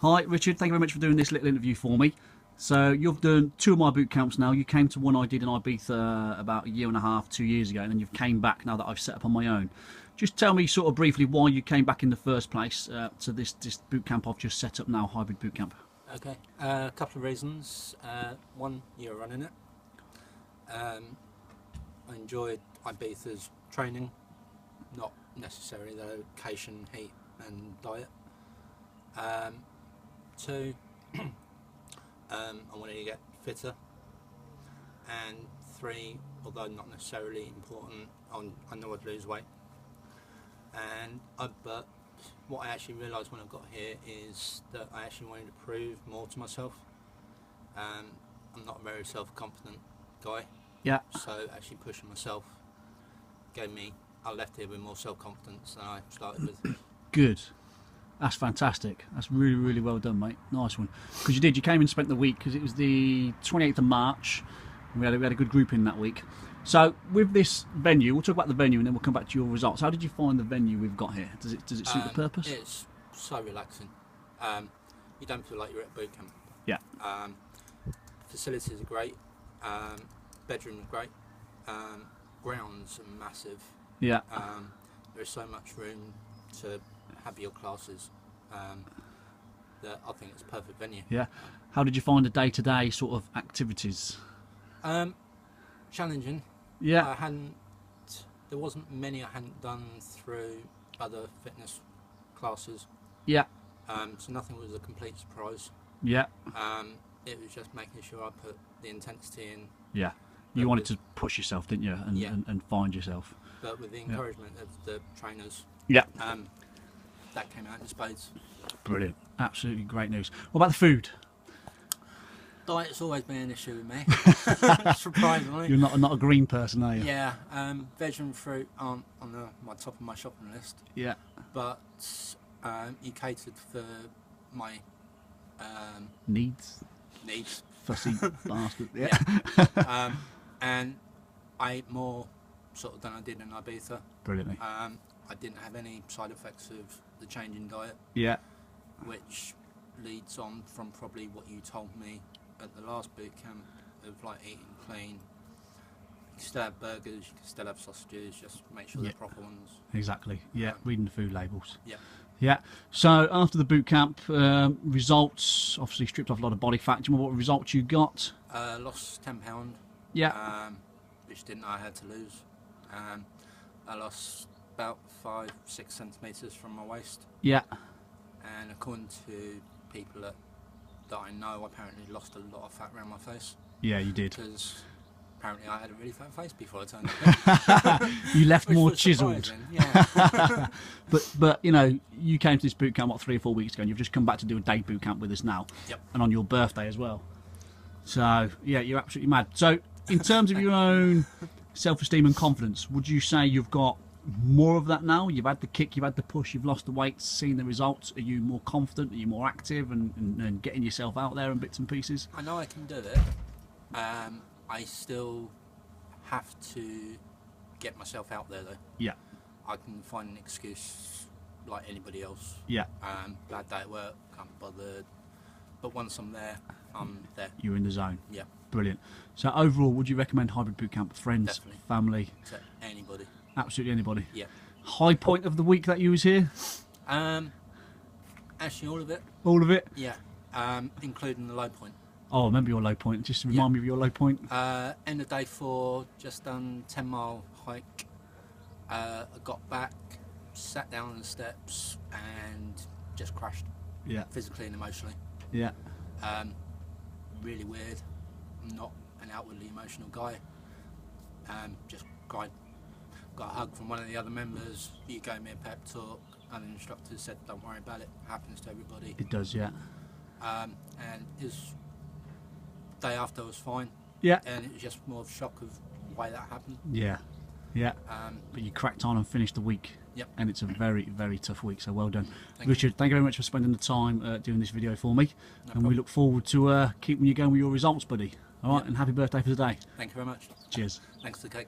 Hi, Richard. Thank you very much for doing this little interview for me. So you've done 2 of my boot camps now. You came to one I did in Ibiza about 1.5, 2 years ago, and then you've came back now that I've set up on my own. Just tell me sort of briefly why you came back in the first place to this boot camp I've just set up now, Hybrid BootCamp. Okay, a couple of reasons. 1 year running it. I enjoyed Ibiza's training, not necessarily the location, heat and diet. 2, I wanted to get fitter. And 3, although not necessarily important, I know I'd lose weight. But what I actually realised when I got here is that I actually wanted to prove more to myself. I'm not a very self-confident guy. Yeah. So actually pushing myself I left here with more self-confidence than I started with. Good. That's fantastic. That's really, really well done, mate. Nice one. Because you came and spent the week, because it was the 28th of March. We had a good group in that week. So with this venue, we'll talk about the venue and then we'll come back to your results. How did you find the venue we've got here? Does it suit the purpose? It's so relaxing. You don't feel like you're at boot camp. Yeah. Facilities are great. Bedroom is great. Grounds are massive. Yeah. There is so much room to have your classes that I think it's a perfect venue. Yeah. How did you find the day-to-day sort of activities? Challenging. Yeah. There wasn't many I hadn't done through other fitness classes. Yeah. So nothing was a complete surprise. Yeah. It was just making sure I put the intensity in. Yeah. You wanted to push yourself, didn't you? And find yourself. But with the encouragement of the trainers. Yeah. That came out in spades. Brilliant. Absolutely great news. What about the food? Diet's always been an issue with me, surprisingly. You're not a green person, are you? Yeah, veg and fruit aren't on my top of my shopping list. Yeah. But you catered for my Needs. Fussy bastard. Yeah. And I ate more sort of than I did in Ibiza. Brilliantly. I didn't have any side effects of the change in diet. Yeah. Which leads on from probably what you told me at the last boot camp of like eating clean. You can still have burgers, you can still have sausages, just make sure they're proper ones. Exactly. Yeah. Reading the food labels. Yeah. Yeah. So after the boot camp, results, obviously stripped off a lot of body fat. Do you remember what results you got? Lost £10. Yeah. Which didn't know I had to lose. I lost about 5-6 centimetres from my waist. Yeah. And according to people that I know, I apparently lost a lot of fat around my face. Yeah, you did. Because apparently I had a really fat face before I turned up here. You left more chiselled. Yeah. but you know, you came to this boot camp 3 or 4 weeks ago, and you've just come back to do a day boot camp with us now. Yep. And on your birthday as well. So yeah, you're absolutely mad. So in terms of your own self-esteem and confidence, would you say you've got more of that now? You've had the kick, you've had the push, you've lost the weight, seen the results. Are you more confident? Are you more active and getting yourself out there in bits and pieces? I know I can do it. I still have to get myself out there though. Yeah. I can find an excuse like anybody else. Yeah. Bad day at work, can't be bothered. But once I'm there, I'm there. You're in the zone. Yeah. Brilliant. So overall, would you recommend Hybrid BootCamp for friends, Definitely. family? To anybody. Absolutely anybody. Yeah. High point of the week that you was here? Actually, all of it. All of it? Yeah. Including the low point. Oh, remember your low point. Just remind me of your low point. End of day 4, just done 10-mile hike. I got back, sat down on the steps, and just crashed. Yeah. Physically and emotionally. Yeah. Really weird. I'm not an outwardly emotional guy. Just cried. Got a hug from one of the other members. He gave me a pep talk. And the instructor said, "Don't worry about it. It happens to everybody." It does, yeah. And his day after was fine. Yeah. And it was just more of a shock of why that happened. Yeah. Yeah. But you cracked on and finished the week. Yep. And it's a very, very tough week, so well done. Thank Richard, you. thank you very much for spending the time doing this video for me. No and we problem. look forward to keeping you going with your results, buddy. All right, Yep. and happy birthday for today. Thank you very much. Cheers. Thanks for the cake.